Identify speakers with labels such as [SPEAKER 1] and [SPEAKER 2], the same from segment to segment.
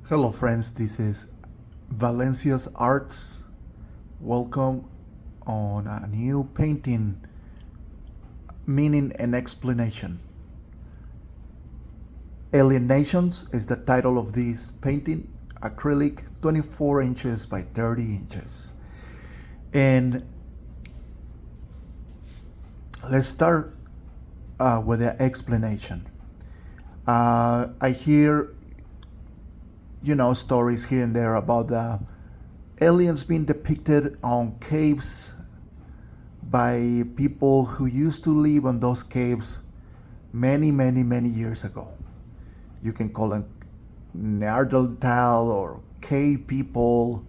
[SPEAKER 1] Hello, friends. This is Valencia's Arts. Welcome on a new painting, meaning and explanation. Alien Nations is the title of this painting, acrylic 24 inches by 30 inches. And let's start with the explanation. I hear stories here and there about the aliens being depicted on caves by people who used to live on those caves many years ago. You can call them Neanderthal or cave people,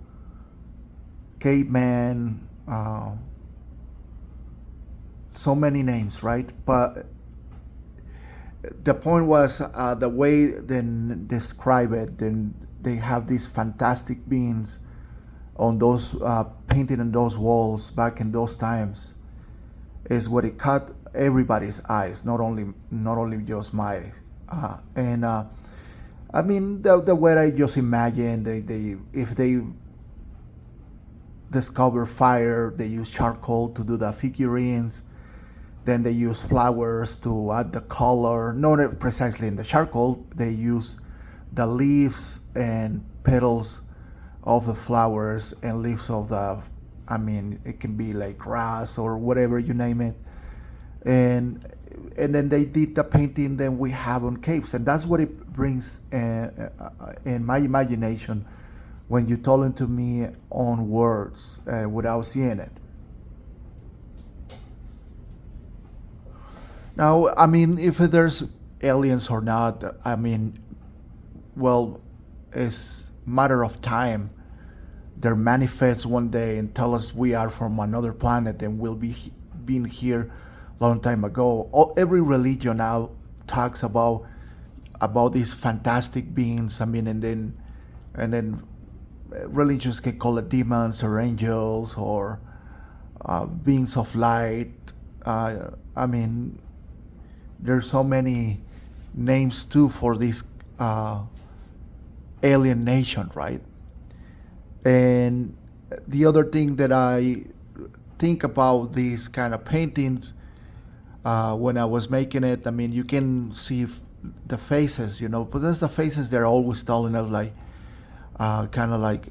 [SPEAKER 1] caveman, so many names, right? But the point was the way they describe it. Then they have these fantastic beings on those painted on those walls back in those times. Is what it caught everybody's eyes, not only just my. I mean the way I just imagine they if they discover fire, they use charcoal to do the figurines. Then they use flowers to add the color, not precisely in the charcoal. They use the leaves and petals of the flowers and leaves of it can be like grass or whatever, you name it. And then they did the painting that we have on caves. And that's what it brings in my imagination when you told it to me on words without seeing it. Now, I mean, if there's aliens or not, well, it's matter of time. They manifest one day and tell us we are from another planet and we'll be been here long time ago. Every religion now talks about these fantastic beings. And then religions can call it demons or angels or beings of light. I mean, there's so many names too for this alien nation, right? And the other thing that I think about these kind of paintings when I was making it, I mean, you can see the faces, but there's the faces they're always telling us, like kind of like,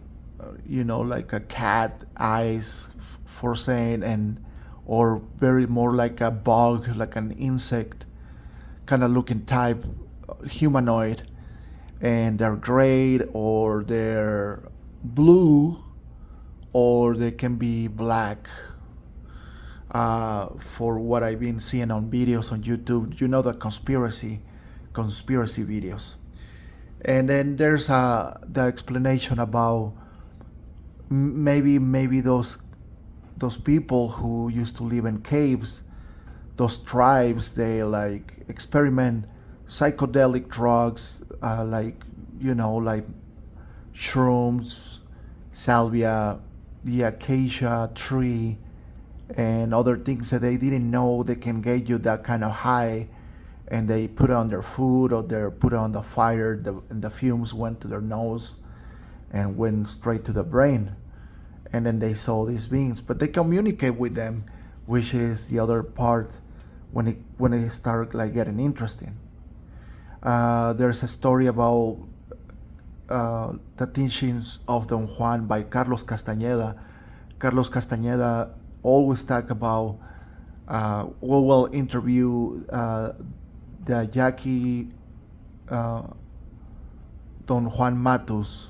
[SPEAKER 1] like a cat eyes for saying, and or very more like a bug, like an insect kind of looking type, humanoid, and they're gray or they're blue or they can be black. For what I've been seeing on videos on YouTube, the conspiracy videos. And then there's the explanation about maybe those people who used to live in caves, those tribes, they like experiment psychedelic drugs, like shrooms, salvia, the acacia tree, and other things that they didn't know they can get you that kind of high, and they put it on their food or they put it on the fire, and the fumes went to their nose and went straight to the brain, and then they saw these beings, but they communicate with them, which is the other part when it started like getting interesting. There's a story about the teachings of Don Juan by Carlos Castañeda. Carlos Castañeda always talk about, will interview the Jackie Don Juan Matus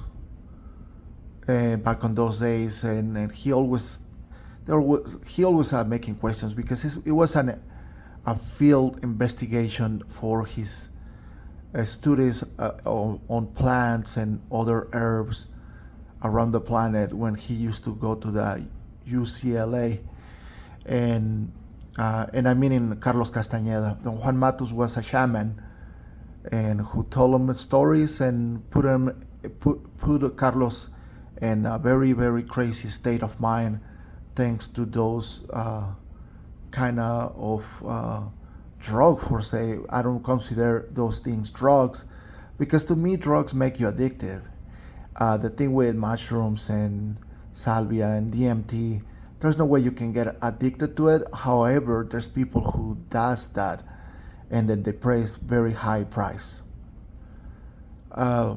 [SPEAKER 1] back on those days, and he always making questions because it was a field investigation for his studies on plants and other herbs around the planet when he used to go to the UCLA. And in Carlos Castañeda. Don Juan Matus was a shaman and who told him stories and put Carlos in a very, very crazy state of mind thanks to those kind of drugs, for say. I don't consider those things drugs because to me drugs make you addictive. The thing with mushrooms and salvia and DMT, there's no way you can get addicted to it. However, there's people who does that, and then they pay very high price. Uh,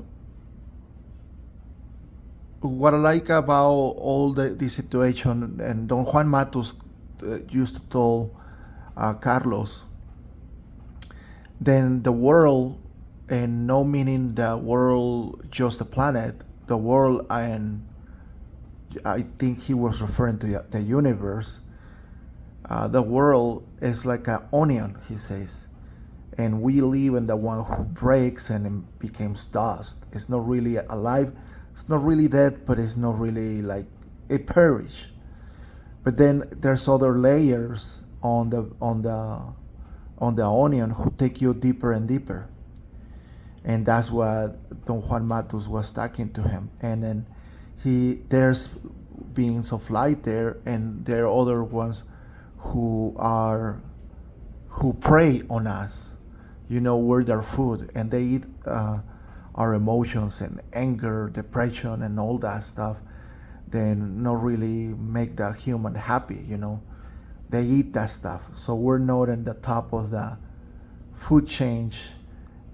[SPEAKER 1] what I like about all the situation, and Don Juan Matus used to tell Carlos, then the world, and no meaning the world just the planet, the world, and I think he was referring to the universe. The world is like an onion, he says, and we live in the one who breaks and it becomes dust. It's not really alive, it's not really dead, but it's not really like it perish. But then there's other layers on the onion who take you deeper and deeper. And that's what Don Juan Matus was talking to him. And then there's beings of light there, and there are other ones who prey on us. We're their food, and they eat our emotions and anger, depression, and all that stuff. Then not really make the human happy. They eat that stuff. So we're not in the top of the food chain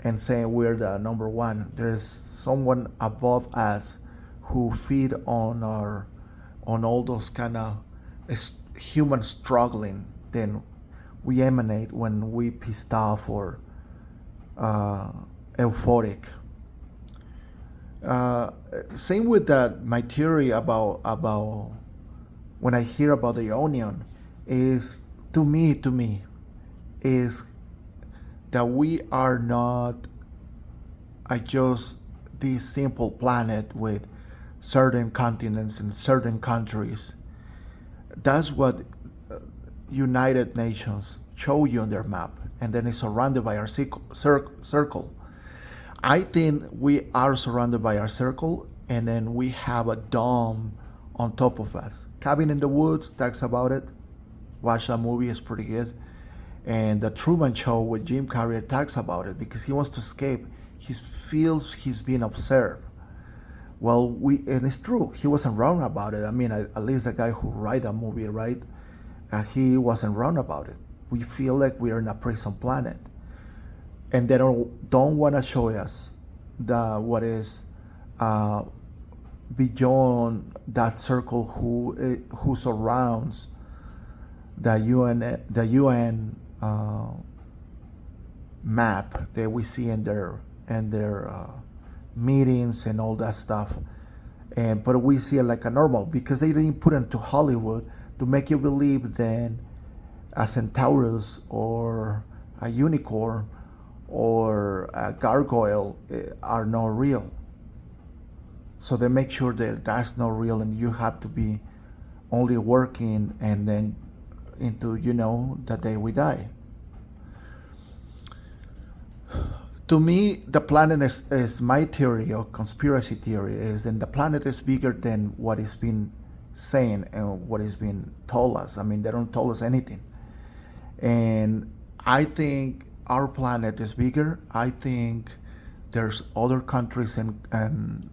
[SPEAKER 1] and saying we're the number one. There's someone above us who feed on all those kind of human struggling. Then we emanate when we pissed off or euphoric. Same with that. My theory about when I hear about the onion is to me is that we are not just this simple planet with certain continents and certain countries. That's what United Nations show you on their map, and then it's surrounded by our circle. I think we are surrounded by our circle, and then we have a dome on top of us. Cabin in the Woods talks about it. Watch that movie, it's pretty good. And the Truman Show with Jim Carrey talks about it because he wants to escape. He feels he's being observed. Well, and it's true. He wasn't wrong about it. I mean, at least the guy who wrote that movie, right? He wasn't wrong about it. We feel like we are in a prison planet, and they don't want to show us what is beyond that circle who surrounds the UN map that we see in their meetings and all that stuff. But we see it like a normal because they didn't put it into Hollywood to make you believe then a centaurus or a unicorn or a gargoyle are not real. So they make sure that that's not real, and you have to be only working and then into the day we die. To me, the planet is my theory or conspiracy theory is then the planet is bigger than what is being saying and what is being told us. I mean, they don't tell us anything. And I think our planet is bigger. I think there's other countries and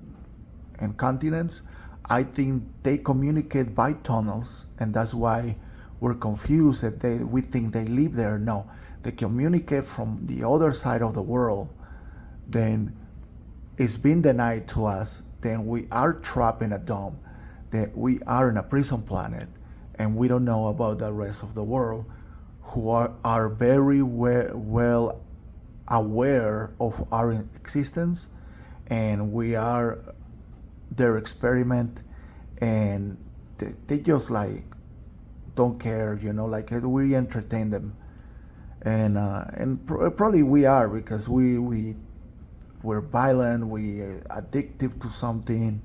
[SPEAKER 1] continents. I think they communicate by tunnels, and that's why we're confused that we think they live there. No, they communicate from the other side of the world. Then it's been denied to us. Then we are trapped in a dome. That we are in a prison planet, and we don't know about the rest of the world, who are very well aware of our existence, and we are their experiment, and they just like don't care, like we entertain them, and probably we are because we're violent, we addictive to something,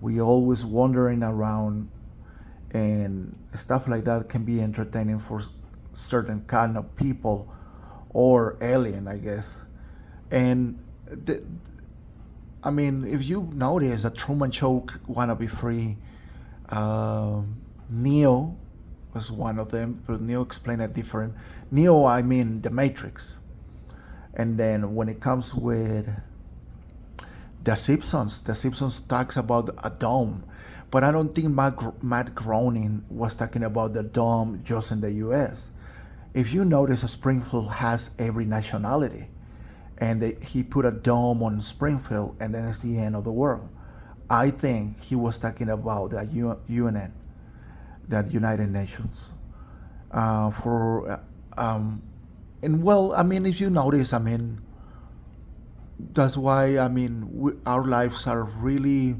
[SPEAKER 1] we always wandering around, and stuff like that can be entertaining for certain kind of people or alien, I guess. And if you notice, a Truman Show Wanna Be Free, Neo was one of them, but Neo explained it different. Neo, I mean The Matrix. And then when it comes with The Simpsons talks about a dome, but I don't think Matt Groening was talking about the dome just in the U.S. If you notice, Springfield has every nationality, and he put a dome on Springfield, and then it's the end of the world. I think he was talking about the UN, the United Nations. For and well, I mean, if you notice, I mean, that's why I mean our lives are really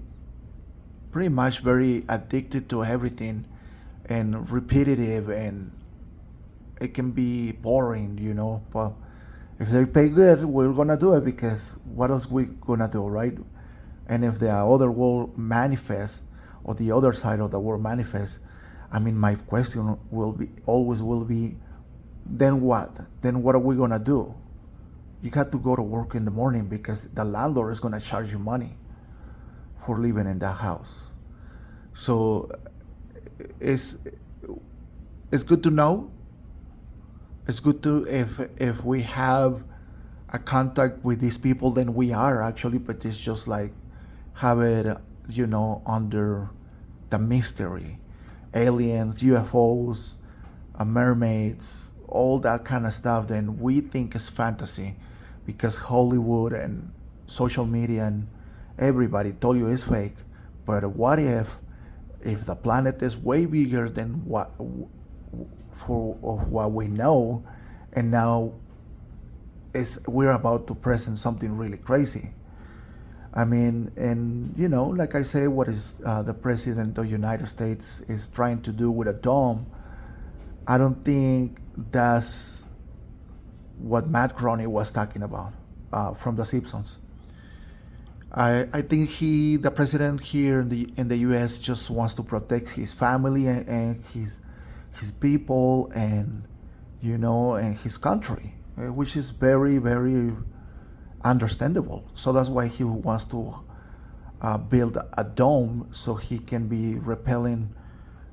[SPEAKER 1] pretty much very addicted to everything and repetitive, and it can be boring, but if they pay good, we're gonna do it, because what else we gonna do, right? And if the other world manifests, or the other side of the world manifests, I mean, my question will be, then what? Then what are we gonna do? You got to go to work in the morning because the landlord is gonna charge you money for living in that house. So it's it's good to know. It's good to, if we have a contact with these people, then we are actually, but it's just like have it, under the mystery, aliens, UFOs, mermaids, all that kind of stuff. Then we think it's fantasy, because Hollywood and social media and everybody told you it's fake. But what if the planet is way bigger than what we know, and now we're about to present something really crazy. I mean, and like I say, what is the president of the United States is trying to do with a dome? I don't think that's what Matt Groening was talking about from The Simpsons. I think the president here in the U.S. just wants to protect his family and his people, and and his country, which is very, very understandable. So that's why he wants to build a dome, so he can be repelling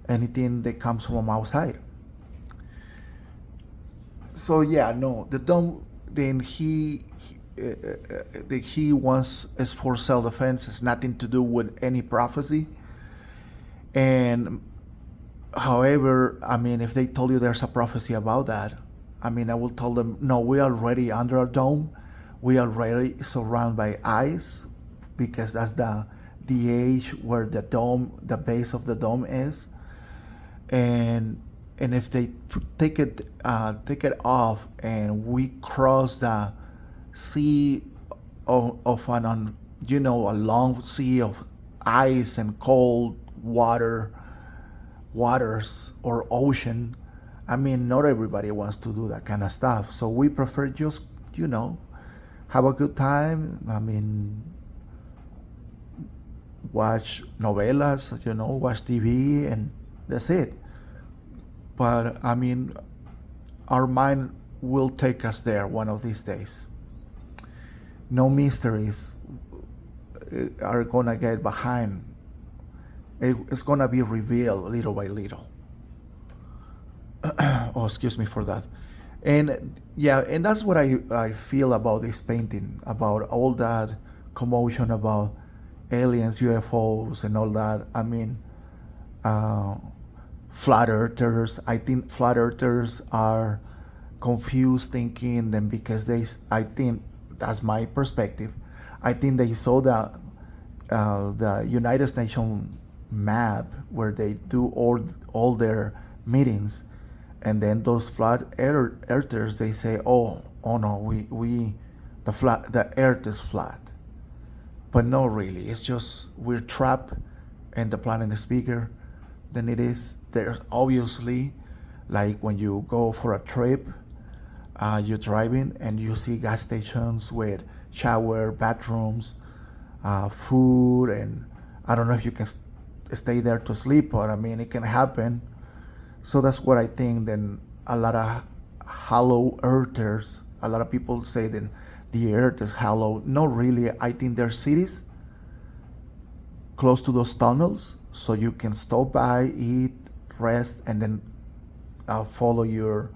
[SPEAKER 1] anything that comes from outside. So yeah, no, the dome. Then he wants is for self-defense. It's nothing to do with any prophecy. And however, I mean, if they told you there's a prophecy about that, I mean, I will tell them, no, we're already under a dome. We are already surrounded by ice, because that's the age where the base of the dome is. And if they take it off, and we cross the sea of a long sea of ice and cold waters, or ocean, I mean, not everybody wants to do that kind of stuff. So we prefer just have a good time. I mean, watch novelas, watch TV, and that's it. But I mean, our mind will take us there one of these days. No mysteries are gonna get behind. It's gonna be revealed little by little. Oh, excuse me for that. And yeah, and that's what I feel about this painting, about all that commotion about aliens, UFOs, and all that. I mean, flat earthers. I think flat earthers are confused, thinking then, because I think that's my perspective. I think they saw the United Nations map where they do all their meetings, and then those flat earthers, they say, oh no, the earth is flat. But no, really, it's just we're trapped, and the planet is bigger than it is. There's obviously, like when you go for a trip, you're driving and you see gas stations with shower, bathrooms, food, and I don't know if you can stay there to sleep, but I mean, it can happen. So that's what I think. Then a lot of hollow earthers, a lot of people say that the earth is hollow. Not really. I think there's cities close to those tunnels, so you can stop by, eat, rest, and then follow your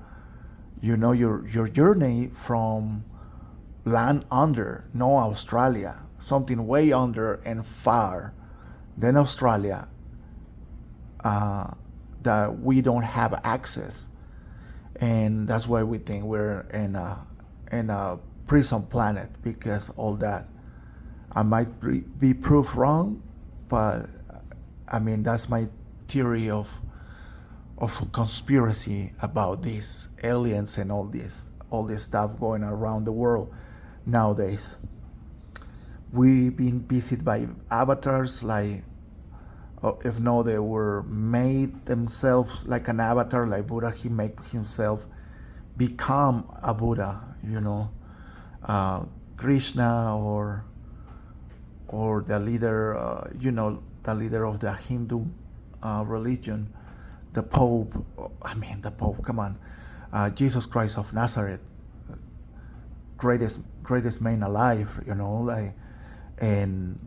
[SPEAKER 1] journey from land under, no Australia. something way under and far than Australia, that we don't have access, and that's why we think we're in a prison planet, because all that. I might be proved wrong, but I mean, that's my theory of conspiracy about these aliens and all this stuff going around the world nowadays. We've been visited by avatars, like, if no, they were made themselves like an avatar, like Buddha. He made himself become a Buddha, Krishna, or the leader, the leader of the Hindu religion, the Pope. The Pope, come on, Jesus Christ of Nazareth, greatest man alive, and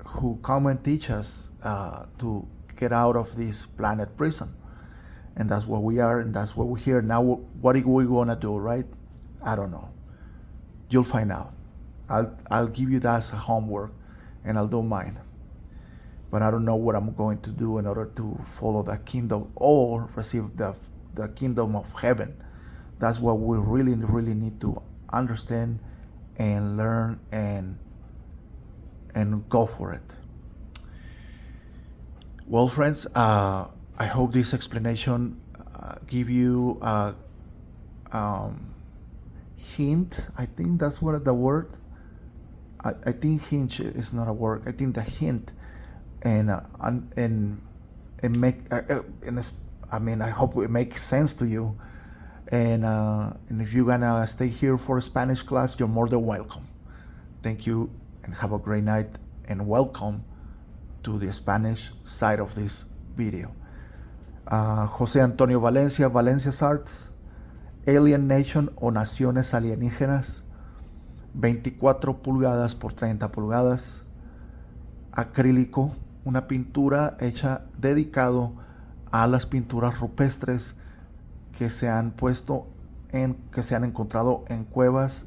[SPEAKER 1] who come and teach us to get out of this planet prison. And that's what we are, and that's what we're here. Now, what are we gonna do, right? I don't know. You'll find out. I'll give you that as a homework, and I'll do mine. But I don't know what I'm going to do in order to follow the kingdom or receive the kingdom of heaven. That's what we really, really need to understand and learn and go for it. Well, friends, I hope this explanation give you a hint. I think that's what the word. I think hint is not a word. I think the hint, and make. I hope it makes sense to you. And if you're gonna stay here for a Spanish class, you're more than welcome. Thank you, and have a great night, and welcome to the Spanish side of this video. José Antonio Valencia, Valencia's Arts, Alien Nation o Naciones Alienígenas, 24 pulgadas por 30 pulgadas, acrílico, una pintura hecha dedicado a las pinturas rupestres que se han encontrado en cuevas,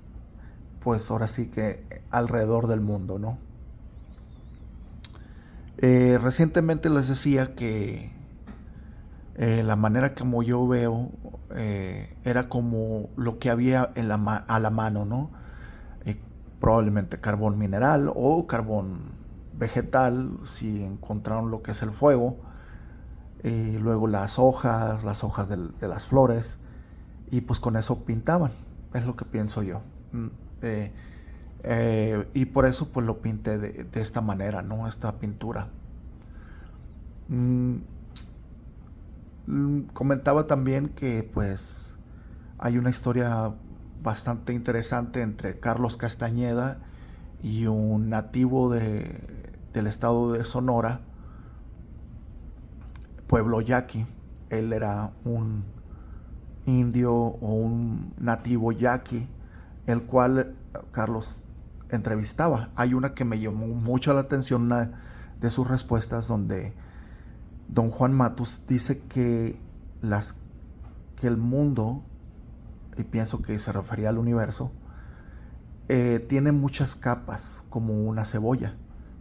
[SPEAKER 1] pues ahora sí que alrededor del mundo, ¿no? Recientemente les decía que la manera como yo veo era como lo que había a la mano, ¿no? Probablemente carbón mineral o carbón vegetal, si encontraron lo que es el fuego, luego las hojas de las flores, y pues con eso pintaban, es lo que pienso yo. Y por eso pues lo pinté de esta manera, ¿no? Esta pintura. Comentaba también que pues hay una historia bastante interesante entre Carlos Castañeda y un nativo del estado de Sonora, pueblo yaqui. Él era un indio o un nativo yaqui, el cual Carlos entrevistaba. Hay una que me llamó mucho la atención, una de sus respuestas, donde don Juan Matus dice que el mundo, y pienso que se refería al universo, tiene muchas capas como una cebolla,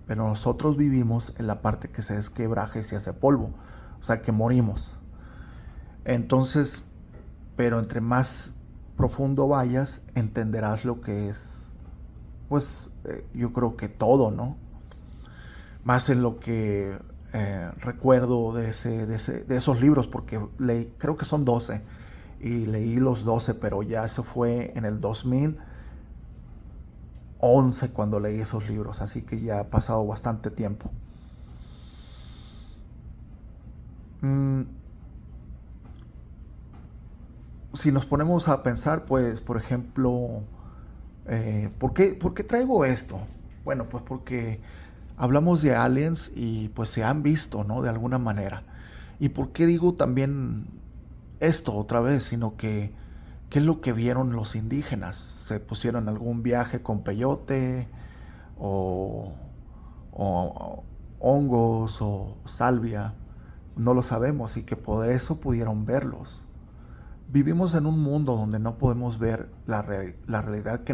[SPEAKER 1] pero nosotros vivimos en la parte que se desquebraja y se hace polvo, o sea que morimos. Entonces, pero entre más profundo vayas, entenderás lo que es, pues yo creo que todo, ¿no? Más en lo que recuerdo de esos libros, porque leí, creo que son 12, y leí los 12, pero ya eso fue en el 2011 cuando leí esos libros, así que ya ha pasado bastante tiempo. Si nos ponemos a pensar, pues, por ejemplo, ¿por qué traigo esto? Bueno, pues porque hablamos de aliens y pues se han visto, ¿no? De alguna manera. ¿Y por qué digo también esto otra vez? Sino que, ¿qué es lo que vieron los indígenas? ¿Se pusieron algún viaje con peyote o hongos o salvia? No lo sabemos, y que por eso pudieron verlos. Vivimos en un mundo donde no podemos ver la realidad que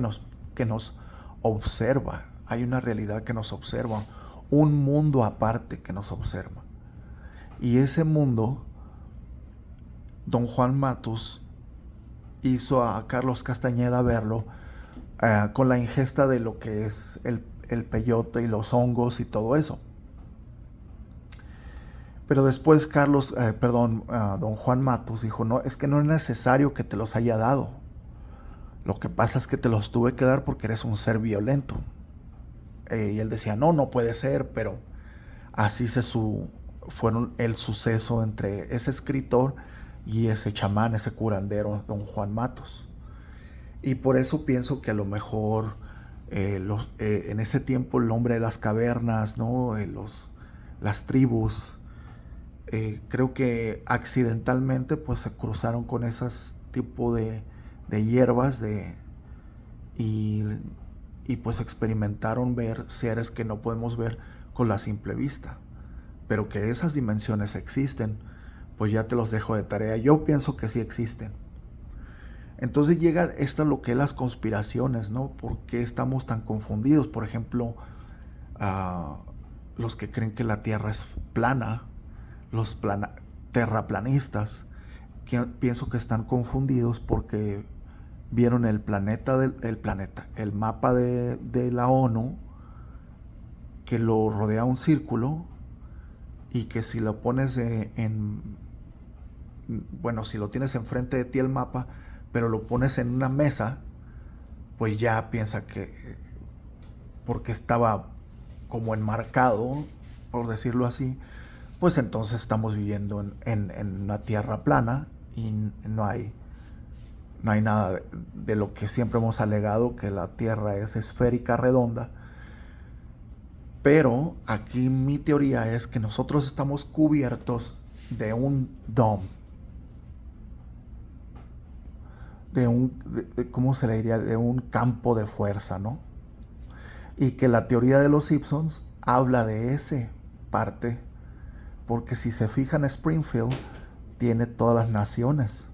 [SPEAKER 1] nos observa hay una realidad que nos observa, un mundo aparte que nos observa. Y ese mundo, don Juan Matus hizo a Carlos Castañeda verlo con la ingesta de lo que es el peyote y los hongos y todo eso. Pero después don Juan Matus dijo, no, es que no es necesario que te los haya dado. Lo que pasa es que te los tuve que dar porque eres un ser violento. Y él decía, no, no puede ser, pero así fueron el suceso entre ese escritor y ese chamán, ese curandero, don Juan Matus. Y por eso pienso que a lo mejor en ese tiempo el hombre de las cavernas, ¿no? Las tribus, creo que accidentalmente pues se cruzaron con esos tipo de hierbas y, y pues experimentaron ver seres que no podemos ver con la simple vista. Pero que esas dimensiones existen, pues ya te los dejo de tarea. Yo pienso que sí existen. Entonces llega esto lo que es las conspiraciones, ¿no? ¿Por qué estamos tan confundidos? Por ejemplo, los que creen que la Tierra es plana, los terraplanistas, que pienso que están confundidos porque vieron el mapa de la ONU, que lo rodea un círculo, y que si lo pones si lo tienes enfrente de ti el mapa, pero lo pones en una mesa, pues ya piensa que porque estaba como enmarcado, por decirlo así, pues entonces estamos viviendo en una tierra plana y no hay nada de lo que siempre hemos alegado, que la tierra es esférica, redonda. Pero aquí mi teoría es que nosotros estamos cubiertos de un dome, ¿cómo se le diría? De un campo de fuerza, ¿no? Y que la teoría de los Simpsons habla de ese parte, porque si se fijan, Springfield tiene todas las naciones.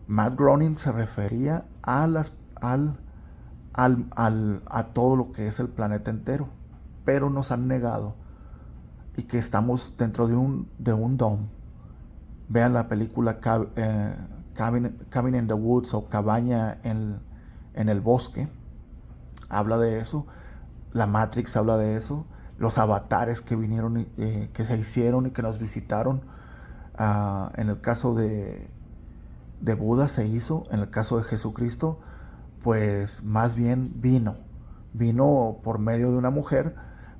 [SPEAKER 1] Matt Groening se refería a todo lo que es el planeta entero, pero nos han negado y que estamos dentro de un dome. Vean la película Cabin in the Woods o Cabaña en el bosque, habla de eso. La Matrix habla de eso. Los avatares que vinieron, que se hicieron y que nos visitaron. En el caso de Buda se hizo. En el caso de Jesucristo, pues más bien vino por medio de una mujer,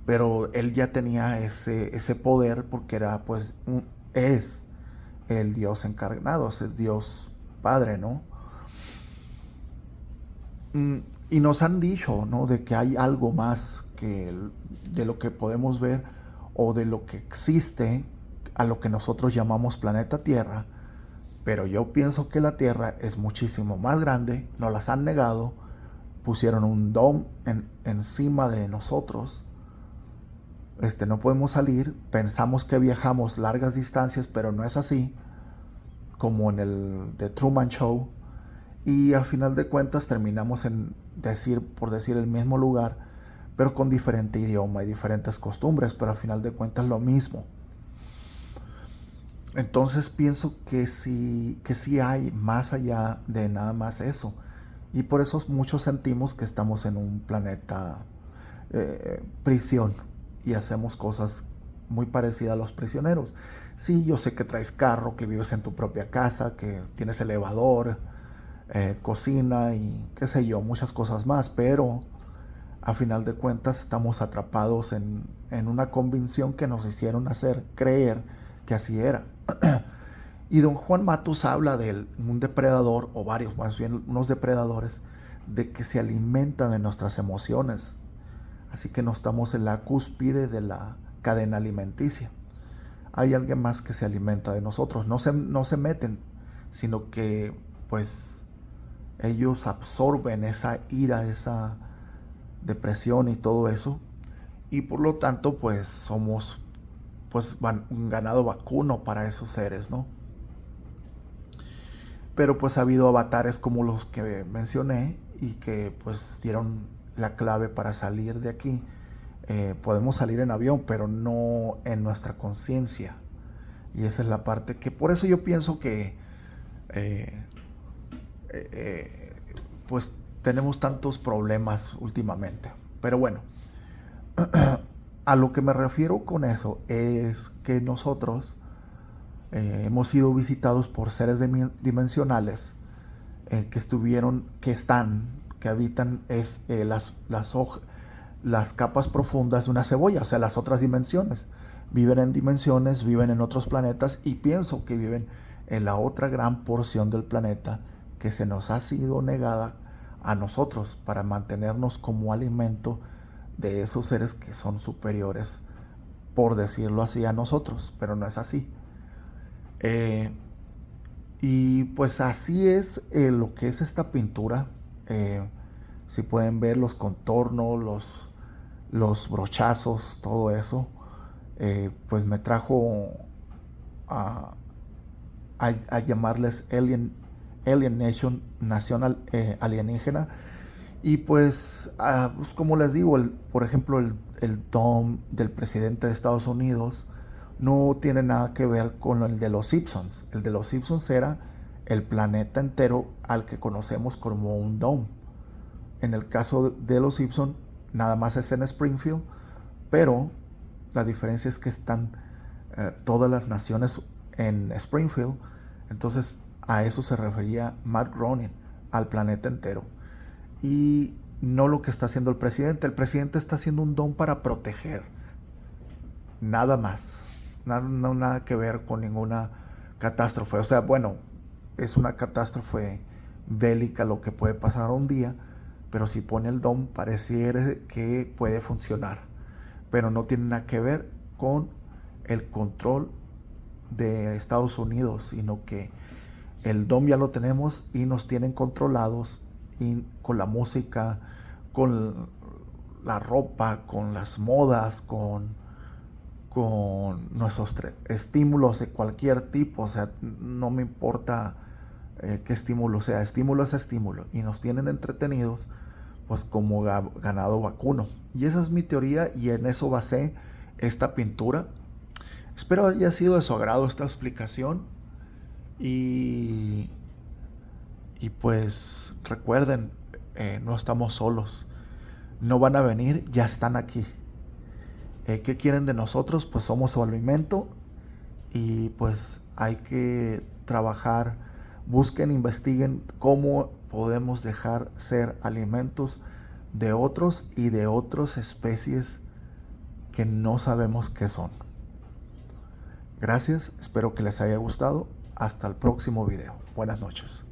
[SPEAKER 1] pero él ya tenía ese poder porque era, pues, es el Dios encarnado, es el Dios Padre, ¿no? Y nos han dicho, ¿no? De que hay algo más de lo que podemos ver o de lo que existe a lo que nosotros llamamos planeta Tierra. Pero yo pienso que la Tierra es muchísimo más grande, nos las han negado, pusieron un dome encima de nosotros. No podemos salir, pensamos que viajamos largas distancias, pero no es así, como en el The Truman Show, y al final de cuentas terminamos por decir el mismo lugar, pero con diferente idioma y diferentes costumbres, pero al final de cuentas lo mismo. Entonces pienso que sí hay más allá de nada más eso, y por eso muchos sentimos que estamos en un planeta prisión y hacemos cosas muy parecidas a los prisioneros. Sí, yo sé que traes carro, que vives en tu propia casa, que tienes elevador, cocina y qué sé yo, muchas cosas más, pero a final de cuentas estamos atrapados en una convicción que nos hicieron creer que así era. Y don Juan Matus habla de un depredador, o varios, más bien unos depredadores, de que se alimentan de nuestras emociones. Así que no estamos en la cúspide de la cadena alimenticia. Hay alguien más que se alimenta de nosotros. No se meten, sino que pues ellos absorben esa ira, esa depresión y todo eso. Y por lo tanto pues somos pues un ganado vacuno para esos seres, ¿no? Pero pues ha habido avatares como los que mencioné y que pues dieron la clave para salir de aquí. Podemos salir en avión, pero no en nuestra conciencia. Y esa es la parte que, por eso yo pienso que pues tenemos tantos problemas últimamente. Pero bueno, a lo que me refiero con eso es que nosotros hemos sido visitados por seres dimensionales que habitan las capas profundas de una cebolla, o sea, las otras dimensiones. Viven en dimensiones, viven en otros planetas, y pienso que viven en la otra gran porción del planeta que se nos ha sido negada a nosotros para mantenernos como alimento de esos seres que son superiores, por decirlo así, a nosotros, pero no es así. Y pues así es lo que es esta pintura. Si pueden ver los contornos, los brochazos, todo eso, pues me trajo a, a llamarles Alien Nation, nación alienígena. Y pues, pues como les digo, por ejemplo, el dome del presidente de Estados Unidos no tiene nada que ver con el de los Simpsons. El de los Simpsons era el planeta entero al que conocemos como un dome. En el caso de los Simpsons, nada más es en Springfield, pero la diferencia es que están todas las naciones en Springfield. Entonces a eso se refería Matt Groening, al planeta entero. Y no lo que está haciendo el presidente. El presidente está haciendo un don para proteger. Nada más. Nada que ver con ninguna catástrofe. O sea, bueno, es una catástrofe bélica lo que puede pasar un día, pero si pone el don pareciera que puede funcionar. Pero no tiene nada que ver con el control de Estados Unidos, sino que el DOM ya lo tenemos y nos tienen controlados, y con la música, con la ropa, con las modas, con nuestros estímulos de cualquier tipo. O sea, no me importa qué estímulo sea, estímulo es estímulo, y nos tienen entretenidos pues como ganado vacuno. Y esa es mi teoría, y en eso basé esta pintura. Espero haya sido de su agrado esta explicación. Y pues recuerden, no estamos solos. No van a venir, ya están aquí. ¿Qué quieren de nosotros? Pues somos su alimento, y pues hay que trabajar. Busquen, investiguen cómo podemos dejar ser alimentos de otros y de otras especies que no sabemos qué son. Gracias, espero que les haya gustado. Hasta el próximo video. Buenas noches.